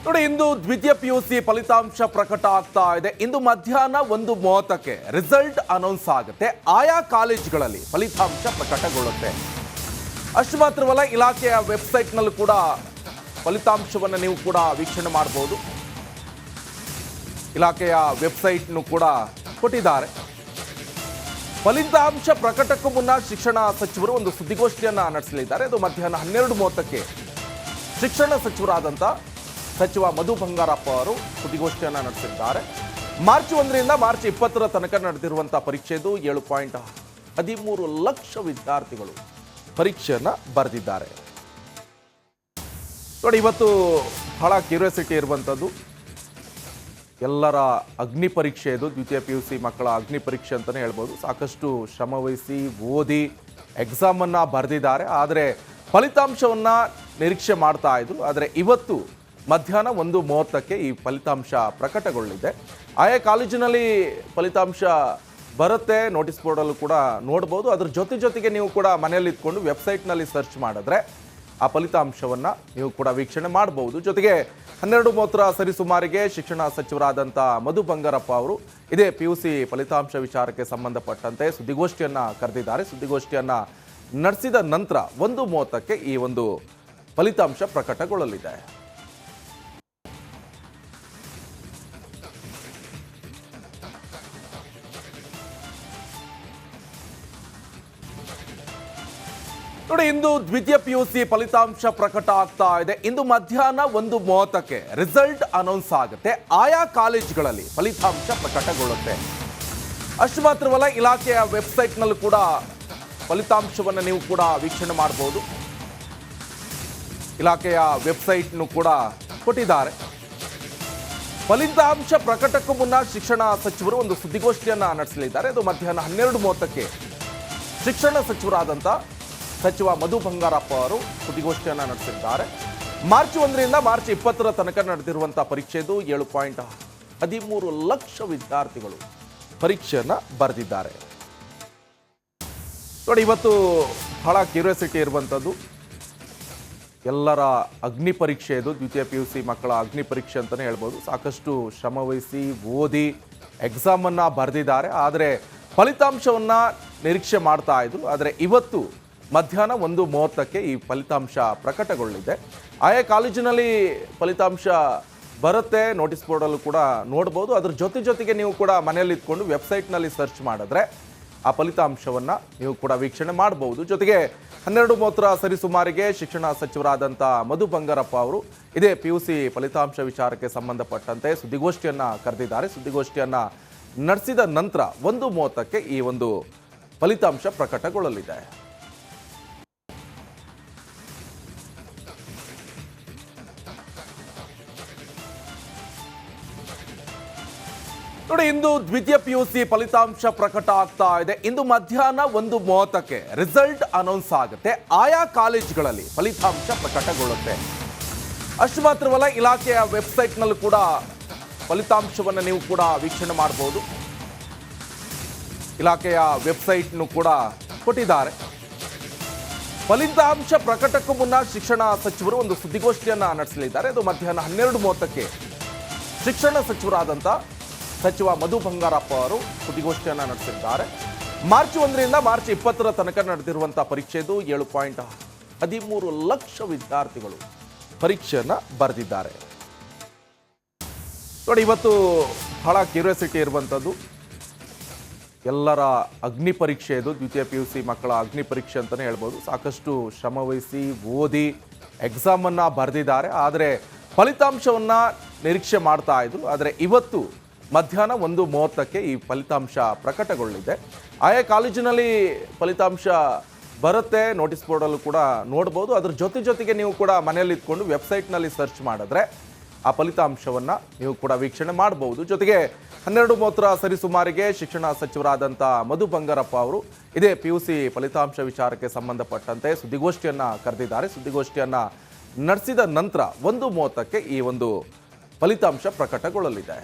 ನೋಡಿ, ಇಂದು ದ್ವಿತೀಯ ಪಿಯುಸಿ ಫಲಿತಾಂಶ ಪ್ರಕಟ ಆಗ್ತಾ ಇದೆ. ಇಂದು ಮಧ್ಯಾಹ್ನ 1:30ಕ್ಕೆ ರಿಸಲ್ಟ್ ಅನೌನ್ಸ್ ಆಗುತ್ತೆ. ಆಯಾ ಕಾಲೇಜುಗಳಲ್ಲಿ ಫಲಿತಾಂಶ ಪ್ರಕಟಗೊಳ್ಳುತ್ತೆ. ಅಷ್ಟು ಮಾತ್ರವಲ್ಲ, ಇಲಾಖೆಯ ವೆಬ್ಸೈಟ್ನಲ್ಲೂ ಕೂಡ ಫಲಿತಾಂಶವನ್ನು ನೀವು ಕೂಡ ವೀಕ್ಷಣೆ ಮಾಡಬಹುದು. ಇಲಾಖೆಯ ವೆಬ್ಸೈಟ್ನು ಕೂಡ ಕೊಟ್ಟಿದ್ದಾರೆ. ಫಲಿತಾಂಶ ಪ್ರಕಟಕ್ಕೂ ಮುನ್ನ ಶಿಕ್ಷಣ ಸಚಿವರು ಒಂದು ಸುದ್ದಿಗೋಷ್ಠಿಯನ್ನ ನಡೆಸಲಿದ್ದಾರೆ. ಅದು ಮಧ್ಯಾಹ್ನ 12:30ಕ್ಕೆ ಶಿಕ್ಷಣ ಸಚಿವರಾದಂಥ ಸಚಿವ ಮಧು ಬಂಗಾರಪ್ಪ ಅವರು ಸುದ್ದಿಗೋಷ್ಠಿಯನ್ನು ನಡೆಸಿದ್ದಾರೆ. ಮಾರ್ಚ್ 1ರಿಂದ ಮಾರ್ಚ್ 20 ತನಕ ನಡೆದಿರುವಂತಹ ಪರೀಕ್ಷೆದು 7.13 ಲಕ್ಷ ವಿದ್ಯಾರ್ಥಿಗಳು ಪರೀಕ್ಷೆಯನ್ನ ಬರೆದಿದ್ದಾರೆ. ನೋಡಿ, ಇವತ್ತು ಬಹಳ ಕ್ಯೂರಿಯಾಸಿಟಿ ಇರುವಂಥದ್ದು ಎಲ್ಲರ ಅಗ್ನಿ ಪರೀಕ್ಷೆ. ಇದು ದ್ವಿತೀಯ PUC ಮಕ್ಕಳ ಅಗ್ನಿ ಪರೀಕ್ಷೆ ಅಂತಲೇ ಹೇಳ್ಬೋದು. ಸಾಕಷ್ಟು ಶ್ರಮವಹಿಸಿ ಓದಿ ಎಕ್ಸಾಮನ್ನು ಬರೆದಿದ್ದಾರೆ. ಆದರೆ ಫಲಿತಾಂಶವನ್ನು ನಿರೀಕ್ಷೆ ಮಾಡ್ತಾ ಇದ್ರು. ಆದರೆ ಇವತ್ತು ಮಧ್ಯಾಹ್ನ 1:30ಕ್ಕೆ ಈ ಫಲಿತಾಂಶ ಪ್ರಕಟಗೊಳ್ಳಲಿದೆ. ಆಯಾ ಕಾಲೇಜಿನಲ್ಲಿ ಫಲಿತಾಂಶ ಬರುತ್ತೆ. ನೋಟಿಸ್ ಬೋರ್ಡಲ್ಲೂ ಕೂಡ ನೋಡ್ಬೋದು. ಅದ್ರ ಜೊತೆಗೆ ನೀವು ಕೂಡ ಮನೆಯಲ್ಲಿ ಇದ್ಕೊಂಡು ವೆಬ್ಸೈಟ್ನಲ್ಲಿ ಸರ್ಚ್ ಮಾಡಿದ್ರೆ ಆ ಫಲಿತಾಂಶವನ್ನು ನೀವು ಕೂಡ ವೀಕ್ಷಣೆ ಮಾಡಬಹುದು. ಜೊತೆಗೆ 12:30 ಸರಿಸುಮಾರಿಗೆ ಶಿಕ್ಷಣ ಸಚಿವರಾದಂಥ ಮಧು ಬಂಗಾರಪ್ಪ ಅವರು ಇದೇ PUC ಫಲಿತಾಂಶ ವಿಚಾರಕ್ಕೆ ಸಂಬಂಧಪಟ್ಟಂತೆ ಸುದ್ದಿಗೋಷ್ಠಿಯನ್ನು ಕರೆದಿದ್ದಾರೆ. ಸುದ್ದಿಗೋಷ್ಠಿಯನ್ನು ನಡೆಸಿದ ನಂತರ 1:30ಕ್ಕೆ ಈ ಒಂದು ಫಲಿತಾಂಶ ಪ್ರಕಟಗೊಳ್ಳಲಿದೆ. ನೋಡಿ, ಇಂದು ದ್ವಿತೀಯ PUC ಫಲಿತಾಂಶ ಪ್ರಕಟ ಆಗ್ತಾ ಇದೆ. ಇಂದು ಮಧ್ಯಾಹ್ನ 1:30ಕ್ಕೆ ರಿಸಲ್ಟ್ ಅನೌನ್ಸ್ ಆಗುತ್ತೆ. ಆಯಾ ಕಾಲೇಜುಗಳಲ್ಲಿ ಫಲಿತಾಂಶ ಪ್ರಕಟಗೊಳ್ಳುತ್ತೆ. ಅಷ್ಟು ಮಾತ್ರವಲ್ಲ, ಇಲಾಖೆಯ ವೆಬ್ಸೈಟ್ನಲ್ಲೂ ಕೂಡ ಫಲಿತಾಂಶವನ್ನು ನೀವು ಕೂಡ ವೀಕ್ಷಣೆ ಮಾಡಬಹುದು. ಇಲಾಖೆಯ ವೆಬ್ಸೈಟ್ನು ಕೂಡ ಕೊಟ್ಟಿದ್ದಾರೆ. ಫಲಿತಾಂಶ ಪ್ರಕಟಕ್ಕೂ ಮುನ್ನ ಶಿಕ್ಷಣ ಸಚಿವರು ಒಂದು ಸುದ್ದಿಗೋಷ್ಠಿಯನ್ನ ನಡೆಸಲಿದ್ದಾರೆ. ಅದು ಮಧ್ಯಾಹ್ನ 12:30ಕ್ಕೆ ಶಿಕ್ಷಣ ಸಚಿವರಾದಂಥ ಸಚಿವ ಮಧು ಬಂಗಾರಪ್ಪ ಅವರು ಸುದ್ದಿಗೋಷ್ಠಿಯನ್ನು ನಡೆಸಿದ್ದಾರೆ. ಮಾರ್ಚ್ 1ರಿಂದ ಮಾರ್ಚ್ 20 ತನಕ ನಡೆದಿರುವಂತಹ ಪರೀಕ್ಷೆದು 7.13 ಲಕ್ಷ ವಿದ್ಯಾರ್ಥಿಗಳು ಪರೀಕ್ಷೆಯನ್ನು ಬರೆದಿದ್ದಾರೆ. ನೋಡಿ, ಇವತ್ತು ಬಹಳ ಕ್ಯೂರಿಯಾಸಿಟಿ ಇರುವಂಥದ್ದು ಎಲ್ಲರ ಅಗ್ನಿ ಪರೀಕ್ಷೆ. ಇದು ದ್ವಿತೀಯ PUC ಮಕ್ಕಳ ಅಗ್ನಿ ಪರೀಕ್ಷೆ ಅಂತಲೇ ಹೇಳ್ಬೋದು. ಸಾಕಷ್ಟು ಶ್ರಮವಹಿಸಿ ಓದಿ ಎಕ್ಸಾಮನ್ನು ಬರೆದಿದ್ದಾರೆ. ಆದರೆ ಫಲಿತಾಂಶವನ್ನು ನಿರೀಕ್ಷೆ ಮಾಡ್ತಾ ಇದ್ರು. ಆದರೆ ಇವತ್ತು ಮಧ್ಯಾಹ್ನ 1:30ಕ್ಕೆ ಈ ಫಲಿತಾಂಶ ಪ್ರಕಟಗೊಳ್ಳಲಿದೆ. ಆಯಾ ಕಾಲೇಜಿನಲ್ಲಿ ಫಲಿತಾಂಶ ಬರುತ್ತೆ. ನೋಟಿಸ್ ಬೋರ್ಡಲ್ಲೂ ಕೂಡ ನೋಡ್ಬೋದು. ಅದ್ರ ಜೊತೆಗೆ ನೀವು ಕೂಡ ಮನೆಯಲ್ಲಿ ಇದ್ಕೊಂಡು ವೆಬ್ಸೈಟ್ನಲ್ಲಿ ಸರ್ಚ್ ಮಾಡಿದ್ರೆ ಆ ಫಲಿತಾಂಶವನ್ನು ನೀವು ಕೂಡ ವೀಕ್ಷಣೆ ಮಾಡಬಹುದು. ಜೊತೆಗೆ 12:30 ಸರಿಸುಮಾರಿಗೆ ಶಿಕ್ಷಣ ಸಚಿವರಾದಂಥ ಮಧು ಬಂಗಾರಪ್ಪ ಅವರು ಇದೇ PUC ಫಲಿತಾಂಶ ವಿಚಾರಕ್ಕೆ ಸಂಬಂಧಪಟ್ಟಂತೆ ಸುದ್ದಿಗೋಷ್ಠಿಯನ್ನು ಕರೆದಿದ್ದಾರೆ. ಸುದ್ದಿಗೋಷ್ಠಿಯನ್ನು ನಡೆಸಿದ ನಂತರ 1:30ಕ್ಕೆ ಈ ಒಂದು ಫಲಿತಾಂಶ ಪ್ರಕಟಗೊಳ್ಳಲಿದೆ. ನೋಡಿ, ಇಂದು ದ್ವಿತೀಯ PUC ಫಲಿತಾಂಶ ಪ್ರಕಟ ಆಗ್ತಾ ಇದೆ. ಇಂದು ಮಧ್ಯಾಹ್ನ 1:30ಕ್ಕೆ ರಿಸಲ್ಟ್ ಅನೌನ್ಸ್ ಆಗುತ್ತೆ. ಆಯಾ ಕಾಲೇಜುಗಳಲ್ಲಿ ಫಲಿತಾಂಶ ಪ್ರಕಟಗೊಳ್ಳುತ್ತೆ. ಅಷ್ಟು ಮಾತ್ರವಲ್ಲ, ಇಲಾಖೆಯ ವೆಬ್ಸೈಟ್ನಲ್ಲೂ ಕೂಡ ಫಲಿತಾಂಶವನ್ನು ನೀವು ಕೂಡ ವೀಕ್ಷಣೆ ಮಾಡಬಹುದು. ಇಲಾಖೆಯ ವೆಬ್ಸೈಟ್ನು ಕೂಡ ಕೊಟ್ಟಿದ್ದಾರೆ. ಫಲಿತಾಂಶ ಪ್ರಕಟಕ್ಕೂ ಮುನ್ನ ಶಿಕ್ಷಣ ಸಚಿವರು ಒಂದು ಸುದ್ದಿಗೋಷ್ಠಿಯನ್ನು ನಡೆಸಲಿದ್ದಾರೆ. ಅದು ಮಧ್ಯಾಹ್ನ 12:30ಕ್ಕೆ ಶಿಕ್ಷಣ ಸಚಿವರಾದಂಥ ಸಚಿವ ಮಧು ಬಂಗಾರಪ್ಪ ಅವರು ಸುದ್ದಿಗೋಷ್ಠಿಯನ್ನು ನಡೆಸಿದ್ದಾರೆ. ಮಾರ್ಚ್ 1ರಿಂದ ಮಾರ್ಚ್ 20 ತನಕ ನಡೆದಿರುವಂತಹ ಪರೀಕ್ಷೆದು 7.13 ಲಕ್ಷ ವಿದ್ಯಾರ್ಥಿಗಳು ಪರೀಕ್ಷೆಯನ್ನು ಬರೆದಿದ್ದಾರೆ. ನೋಡಿ, ಇವತ್ತು ಬಹಳ ಕ್ಯೂರಿಯಾಸಿಟಿ ಇರುವಂಥದ್ದು ಎಲ್ಲರ ಅಗ್ನಿ ಪರೀಕ್ಷೆ. ಇದು ದ್ವಿತೀಯ PUC ಮಕ್ಕಳ ಅಗ್ನಿ ಪರೀಕ್ಷೆ ಅಂತಲೇ ಹೇಳ್ಬೋದು. ಸಾಕಷ್ಟು ಶ್ರಮವಹಿಸಿ ಓದಿ ಎಕ್ಸಾಮನ್ನು ಬರೆದಿದ್ದಾರೆ. ಆದರೆ ಫಲಿತಾಂಶವನ್ನು ನಿರೀಕ್ಷೆ ಮಾಡ್ತಾ ಇದ್ರು. ಆದರೆ ಇವತ್ತು ಮಧ್ಯಾಹ್ನ 1:30ಕ್ಕೆ ಈ ಫಲಿತಾಂಶ ಪ್ರಕಟಗೊಳ್ಳಲಿದೆ. ಆಯಾ ಕಾಲೇಜಿನಲ್ಲಿ ಫಲಿತಾಂಶ ಬರುತ್ತೆ. ನೋಟಿಸ್ ಬೋರ್ಡಲ್ಲೂ ಕೂಡ ನೋಡ್ಬೋದು. ಅದ್ರ ಜೊತೆಗೆ ನೀವು ಕೂಡ ಮನೆಯಲ್ಲಿ ಇದ್ಕೊಂಡು ವೆಬ್ಸೈಟ್ನಲ್ಲಿ ಸರ್ಚ್ ಮಾಡಿದ್ರೆ ಆ ಫಲಿತಾಂಶವನ್ನು ನೀವು ಕೂಡ ವೀಕ್ಷಣೆ ಮಾಡಬಹುದು. ಜೊತೆಗೆ 12:30 ಸರಿಸುಮಾರಿಗೆ ಶಿಕ್ಷಣ ಸಚಿವರಾದಂಥ ಮಧು ಬಂಗಾರಪ್ಪ ಅವರು ಇದೇ PUC ಫಲಿತಾಂಶ ವಿಚಾರಕ್ಕೆ ಸಂಬಂಧಪಟ್ಟಂತೆ ಸುದ್ದಿಗೋಷ್ಠಿಯನ್ನು ಕರೆದಿದ್ದಾರೆ. ಸುದ್ದಿಗೋಷ್ಠಿಯನ್ನು ನಡೆಸಿದ ನಂತರ 1:30ಕ್ಕೆ ಈ ಒಂದು ಫಲಿತಾಂಶ ಪ್ರಕಟಗೊಳ್ಳಲಿದೆ.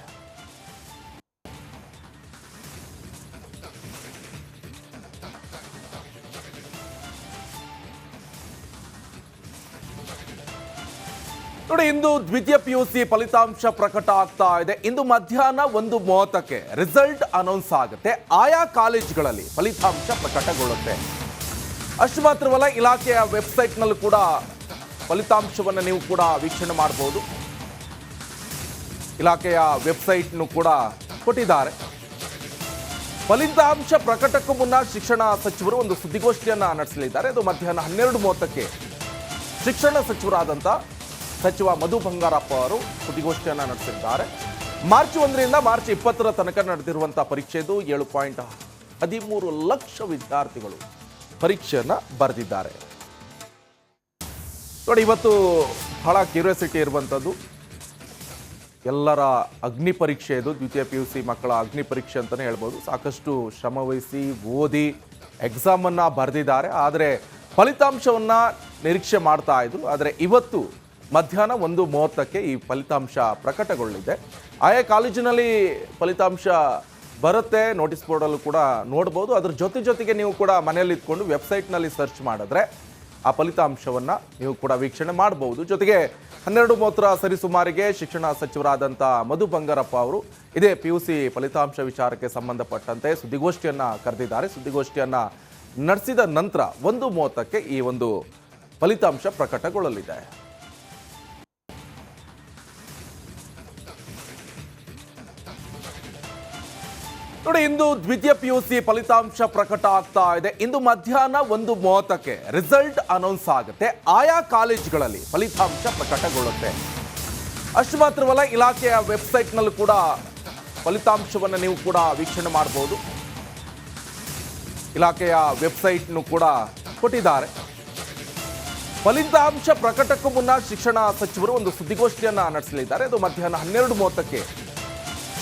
ನೋಡಿ, ಇಂದು ದ್ವಿತೀಯ PUC ಫಲಿತಾಂಶ ಪ್ರಕಟ ಆಗ್ತಾ ಇದೆ. ಇಂದು ಮಧ್ಯಾಹ್ನ 1:30ಕ್ಕೆ ರಿಸಲ್ಟ್ ಅನೌನ್ಸ್ ಆಗುತ್ತೆ. ಆಯಾ ಕಾಲೇಜುಗಳಲ್ಲಿ ಫಲಿತಾಂಶ ಪ್ರಕಟಗೊಳ್ಳುತ್ತೆ. ಅಷ್ಟು ಮಾತ್ರವಲ್ಲ, ಇಲಾಖೆಯ ವೆಬ್ಸೈಟ್ನಲ್ಲೂ ಕೂಡ ಫಲಿತಾಂಶವನ್ನು ನೀವು ಕೂಡ ವೀಕ್ಷಣೆ ಮಾಡಬಹುದು. ಇಲಾಖೆಯ ವೆಬ್ಸೈಟ್ನು ಕೂಡ ಕೊಟ್ಟಿದ್ದಾರೆ. ಫಲಿತಾಂಶ ಪ್ರಕಟಕ್ಕೂ ಮುನ್ನ ಶಿಕ್ಷಣ ಸಚಿವರು ಒಂದು ಸುದ್ದಿಗೋಷ್ಠಿಯನ್ನು ನಡೆಸಲಿದ್ದಾರೆ. ಅದು ಮಧ್ಯಾಹ್ನ 12:30ಕ್ಕೆ ಶಿಕ್ಷಣ ಸಚಿವರಾದಂಥ ಸಚಿವ ಮಧು ಬಂಗಾರಪ್ಪ ಅವರು ಸುದ್ದಿಗೋಷ್ಠಿಯನ್ನು ನಡೆಸಿದ್ದಾರೆ. ಮಾರ್ಚ್ 1ರಿಂದ ಮಾರ್ಚ್ 20ರ ತನಕ ನಡೆದಿರುವಂಥ ಪರೀಕ್ಷೆದು 7.13 ಲಕ್ಷ ವಿದ್ಯಾರ್ಥಿಗಳು ಪರೀಕ್ಷೆಯನ್ನು ಬರೆದಿದ್ದಾರೆ. ನೋಡಿ, ಇವತ್ತು ಬಹಳ ಕ್ಯೂರಿಯಾಸಿಟಿ ಇರುವಂಥದ್ದು ಎಲ್ಲರ ಅಗ್ನಿ ಪರೀಕ್ಷೆ. ಇದು ದ್ವಿತೀಯ PUC ಮಕ್ಕಳ ಅಗ್ನಿ ಪರೀಕ್ಷೆ ಅಂತಲೇ ಹೇಳ್ಬೋದು. ಸಾಕಷ್ಟು ಶ್ರಮವಹಿಸಿ ಓದಿ ಎಕ್ಸಾಮನ್ನು ಬರೆದಿದ್ದಾರೆ. ಆದರೆ ಫಲಿತಾಂಶವನ್ನು ನಿರೀಕ್ಷೆ ಮಾಡ್ತಾ ಇದ್ರು. ಆದರೆ ಇವತ್ತು ಮಧ್ಯಾಹ್ನ 1:30ಕ್ಕೆ ಈ ಫಲಿತಾಂಶ ಪ್ರಕಟಗೊಳ್ಳಲಿದೆ. ಆಯಾ ಕಾಲೇಜಿನಲ್ಲಿ ಫಲಿತಾಂಶ ಬರುತ್ತೆ. ನೋಟಿಸ್ ಬೋರ್ಡಲ್ಲೂ ಕೂಡ ನೋಡ್ಬೋದು. ಅದ್ರ ಜೊತೆಗೆ ನೀವು ಕೂಡ ಮನೆಯಲ್ಲಿ ಇದ್ಕೊಂಡು ವೆಬ್ಸೈಟ್ನಲ್ಲಿ ಸರ್ಚ್ ಮಾಡಿದ್ರೆ ಆ ಫಲಿತಾಂಶವನ್ನು ನೀವು ಕೂಡ ವೀಕ್ಷಣೆ ಮಾಡಬಹುದು. ಜೊತೆಗೆ 12:30 ಸರಿಸುಮಾರಿಗೆ ಶಿಕ್ಷಣ ಸಚಿವರಾದಂಥ ಮಧು ಬಂಗಾರಪ್ಪ ಅವರು ಇದೇ PUC ಫಲಿತಾಂಶ ವಿಚಾರಕ್ಕೆ ಸಂಬಂಧಪಟ್ಟಂತೆ ಸುದ್ದಿಗೋಷ್ಠಿಯನ್ನು ಕರೆದಿದ್ದಾರೆ. ಸುದ್ದಿಗೋಷ್ಠಿಯನ್ನು ನಡೆಸಿದ ನಂತರ 1:30ಕ್ಕೆ ಈ ಒಂದು ಫಲಿತಾಂಶ ಪ್ರಕಟಗೊಳ್ಳಲಿದೆ. ನೋಡಿ, ಇಂದು ದ್ವಿತೀಯ PUC ಫಲಿತಾಂಶ ಪ್ರಕಟ ಆಗ್ತಾ ಇದೆ. ಇಂದು ಮಧ್ಯಾಹ್ನ 1:30ಕ್ಕೆ ರಿಸಲ್ಟ್ ಅನೌನ್ಸ್ ಆಗುತ್ತೆ. ಆಯಾ ಕಾಲೇಜುಗಳಲ್ಲಿ ಫಲಿತಾಂಶ ಪ್ರಕಟಗೊಳ್ಳುತ್ತೆ. ಅಷ್ಟು ಮಾತ್ರವಲ್ಲ, ಇಲಾಖೆಯ ವೆಬ್ಸೈಟ್ನಲ್ಲೂ ಕೂಡ ಫಲಿತಾಂಶವನ್ನು ನೀವು ಕೂಡ ವೀಕ್ಷಣೆ ಮಾಡಬಹುದು. ಇಲಾಖೆಯ ವೆಬ್ಸೈಟ್ನು ಕೂಡ ಕೊಟ್ಟಿದ್ದಾರೆ. ಫಲಿತಾಂಶ ಪ್ರಕಟಕ್ಕೂ ಮುನ್ನ ಶಿಕ್ಷಣ ಸಚಿವರು ಒಂದು ಸುದ್ದಿಗೋಷ್ಠಿಯನ್ನು ನಡೆಸಲಿದ್ದಾರೆ. ಅದು ಮಧ್ಯಾಹ್ನ 12:30ಕ್ಕೆ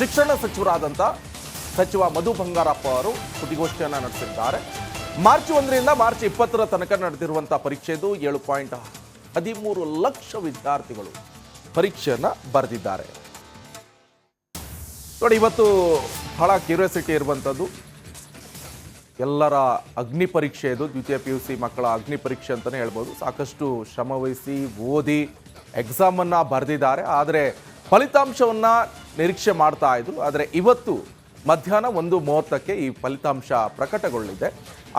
ಶಿಕ್ಷಣ ಸಚಿವರಾದಂಥ ಸಚಿವ ಮಧು ಬಂಗಾರಪ್ಪ ಅವರು ಸುದ್ದಿಗೋಷ್ಠಿಯನ್ನು ನಡೆಸಿದ್ದಾರೆ. ಮಾರ್ಚ್ 1ರಿಂದ ಮಾರ್ಚ್ 20ರ ತನಕ ನಡೆದಿರುವಂಥ ಪರೀಕ್ಷೆದು 7.13 ಲಕ್ಷ ವಿದ್ಯಾರ್ಥಿಗಳು ಪರೀಕ್ಷೆಯನ್ನು ಬರೆದಿದ್ದಾರೆ. ನೋಡಿ, ಇವತ್ತು ಬಹಳ ಕ್ಯೂರಿಯಾಸಿಟಿ ಇರುವಂಥದ್ದು ಎಲ್ಲರ ಅಗ್ನಿ ಪರೀಕ್ಷೆ. ಇದು ದ್ವಿತೀಯ PUC ಮಕ್ಕಳ ಅಗ್ನಿ ಪರೀಕ್ಷೆ ಅಂತಲೇ ಹೇಳ್ಬೋದು. ಸಾಕಷ್ಟು ಶ್ರಮವಹಿಸಿ ಓದಿ ಎಕ್ಸಾಮನ್ನು ಬರೆದಿದ್ದಾರೆ. ಆದರೆ ಫಲಿತಾಂಶವನ್ನು ನಿರೀಕ್ಷೆ ಮಾಡ್ತಾ ಇದ್ರು. ಆದರೆ ಇವತ್ತು ಮಧ್ಯಾಹ್ನ 1:30ಕ್ಕೆ ಈ ಫಲಿತಾಂಶ ಪ್ರಕಟಗೊಳ್ಳಲಿದೆ.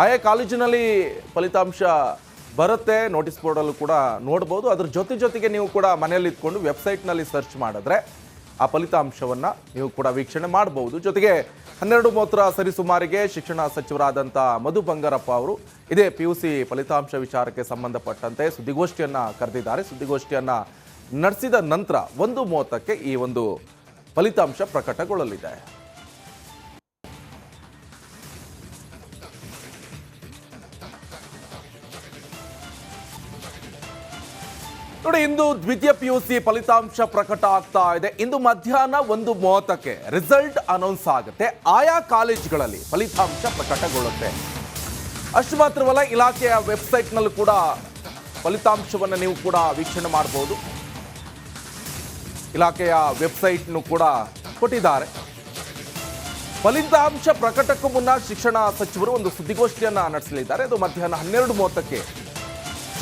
ಆಯಾ ಕಾಲೇಜಿನಲ್ಲಿ ಫಲಿತಾಂಶ ಬರುತ್ತೆ. ನೋಟಿಸ್ ಬೋರ್ಡಲ್ಲೂ ಕೂಡ ನೋಡ್ಬೋದು. ಅದ್ರ ಜೊತೆಗೆ ನೀವು ಕೂಡ ಮನೆಯಲ್ಲಿ ಇದ್ಕೊಂಡು ವೆಬ್ಸೈಟ್ನಲ್ಲಿ ಸರ್ಚ್ ಮಾಡಿದ್ರೆ ಆ ಫಲಿತಾಂಶವನ್ನು ನೀವು ಕೂಡ ವೀಕ್ಷಣೆ ಮಾಡಬಹುದು. ಜೊತೆಗೆ 12:30 ಸರಿಸುಮಾರಿಗೆ ಶಿಕ್ಷಣ ಸಚಿವರಾದಂಥ ಮಧು ಬಂಗಾರಪ್ಪ ಅವರು ಇದೇ PUC ಫಲಿತಾಂಶ ವಿಚಾರಕ್ಕೆ ಸಂಬಂಧಪಟ್ಟಂತೆ ಸುದ್ದಿಗೋಷ್ಠಿಯನ್ನು ಕರೆದಿದ್ದಾರೆ. ಸುದ್ದಿಗೋಷ್ಠಿಯನ್ನು ನಡೆಸಿದ ನಂತರ 1:30ಕ್ಕೆ ಈ ಒಂದು ಫಲಿತಾಂಶ ಪ್ರಕಟಗೊಳ್ಳಲಿದೆ. ನೋಡಿ, ಇಂದು ದ್ವಿತೀಯ PUC ಫಲಿತಾಂಶ ಪ್ರಕಟ ಆಗ್ತಾ ಇದೆ. ಇಂದು ಮಧ್ಯಾಹ್ನ 1:30ಕ್ಕೆ ರಿಸಲ್ಟ್ ಅನೌನ್ಸ್ ಆಗುತ್ತೆ. ಆಯಾ ಕಾಲೇಜುಗಳಲ್ಲಿ ಫಲಿತಾಂಶ ಪ್ರಕಟಗೊಳ್ಳುತ್ತೆ. ಅಷ್ಟು ಮಾತ್ರವಲ್ಲ, ಇಲಾಖೆಯ ವೆಬ್ಸೈಟ್ನಲ್ಲೂ ಕೂಡ ಫಲಿತಾಂಶವನ್ನು ನೀವು ಕೂಡ ವೀಕ್ಷಣೆ ಮಾಡಬಹುದು. ಇಲಾಖೆಯ ವೆಬ್ಸೈಟ್ನು ಕೂಡ ಕೊಟ್ಟಿದ್ದಾರೆ. ಫಲಿತಾಂಶ ಪ್ರಕಟಕ್ಕೂ ಮುನ್ನ ಶಿಕ್ಷಣ ಸಚಿವರು ಒಂದು ಸುದ್ದಿಗೋಷ್ಠಿಯನ್ನು ನಡೆಸಲಿದ್ದಾರೆ. ಅದು ಮಧ್ಯಾಹ್ನ 12:30ಕ್ಕೆ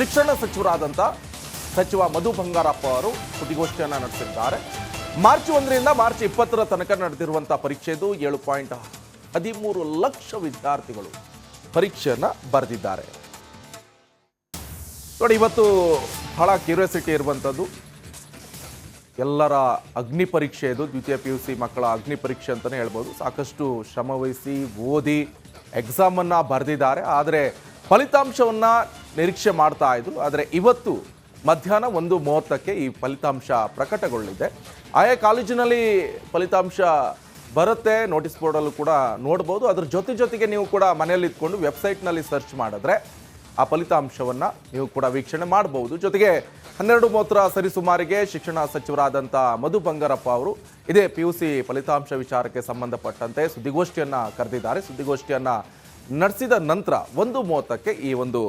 ಶಿಕ್ಷಣ ಸಚಿವರಾದಂಥ ಸಚಿವ ಮಧು ಬಂಗಾರಪ್ಪ ಅವರು ಸುದ್ದಿಗೋಷ್ಠಿಯನ್ನು ನಡೆಸಿದ್ದಾರೆ. ಮಾರ್ಚ್ 1ರಿಂದ ಮಾರ್ಚ್ 20ರ ತನಕ ನಡೆದಿರುವಂಥ ಪರೀಕ್ಷೆದು 7.13 ಲಕ್ಷ ವಿದ್ಯಾರ್ಥಿಗಳು ಪರೀಕ್ಷೆಯನ್ನು ಬರೆದಿದ್ದಾರೆ. ನೋಡಿ, ಇವತ್ತು ಬಹಳ ಕ್ಯೂರಿಯಾಸಿಟಿ ಇರುವಂಥದ್ದು ಎಲ್ಲರ ಅಗ್ನಿ ಪರೀಕ್ಷೆ. ಇದು ದ್ವಿತೀಯ PUC ಮಕ್ಕಳ ಅಗ್ನಿ ಪರೀಕ್ಷೆ ಅಂತಲೇ ಹೇಳ್ಬೋದು. ಸಾಕಷ್ಟು ಶ್ರಮವಹಿಸಿ ಓದಿ ಎಕ್ಸಾಮನ್ನು ಬರೆದಿದ್ದಾರೆ. ಆದರೆ ಫಲಿತಾಂಶವನ್ನು ನಿರೀಕ್ಷೆ ಮಾಡ್ತಾ ಇದ್ರು. ಆದರೆ ಇವತ್ತು ಮಧ್ಯಾಹ್ನ 1:30ಕ್ಕೆ ಈ ಫಲಿತಾಂಶ ಪ್ರಕಟಗೊಳ್ಳಲಿದೆ. ಆಯಾ ಕಾಲೇಜಿನಲ್ಲಿ ಫಲಿತಾಂಶ ಬರುತ್ತೆ. ನೋಟಿಸ್ ಬೋರ್ಡಲ್ಲೂ ಕೂಡ ನೋಡ್ಬೋದು. ಅದ್ರ ಜೊತೆಗೆ ನೀವು ಕೂಡ ಮನೆಯಲ್ಲಿ ಇದ್ಕೊಂಡು ವೆಬ್ಸೈಟ್ನಲ್ಲಿ ಸರ್ಚ್ ಮಾಡಿದ್ರೆ ಆ ಫಲಿತಾಂಶವನ್ನು ನೀವು ಕೂಡ ವೀಕ್ಷಣೆ ಮಾಡಬಹುದು. ಜೊತೆಗೆ 12:30 ಸರಿಸುಮಾರಿಗೆ ಶಿಕ್ಷಣ ಸಚಿವರಾದಂಥ ಮಧು ಬಂಗಾರಪ್ಪ ಅವರು ಇದೇ PUC ಫಲಿತಾಂಶ ವಿಚಾರಕ್ಕೆ ಸಂಬಂಧಪಟ್ಟಂತೆ ಸುದ್ದಿಗೋಷ್ಠಿಯನ್ನು ಕರೆದಿದ್ದಾರೆ. ಸುದ್ದಿಗೋಷ್ಠಿಯನ್ನು ನಡೆಸಿದ ನಂತರ 1:30ಕ್ಕೆ ಈ ಒಂದು